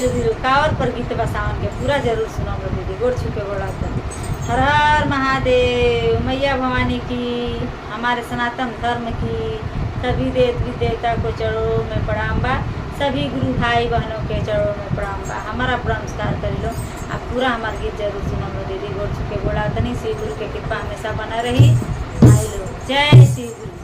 दीदी कावर पर गीत बसावन के पूरा जरूर सुनाऊंगा दीदी। गोड़ छुके गोड़ा हर हर महादेव। मैया भवानी की, हमारे सनातन धर्म की सभी देवी देवता को चरणों में प्रणाम बा। सभी गुरु भाई बहनों के चरणों में प्रणाम बा। हमारा नमस्कार कर लो। आप पूरा हमारा गीत जरूर सुनाऊंगा दीदी। गोड़ छुके गोड़ा तनी। श्री गुरु के कृपा हमेशा बना रही। आई लो जय श्री गुरु।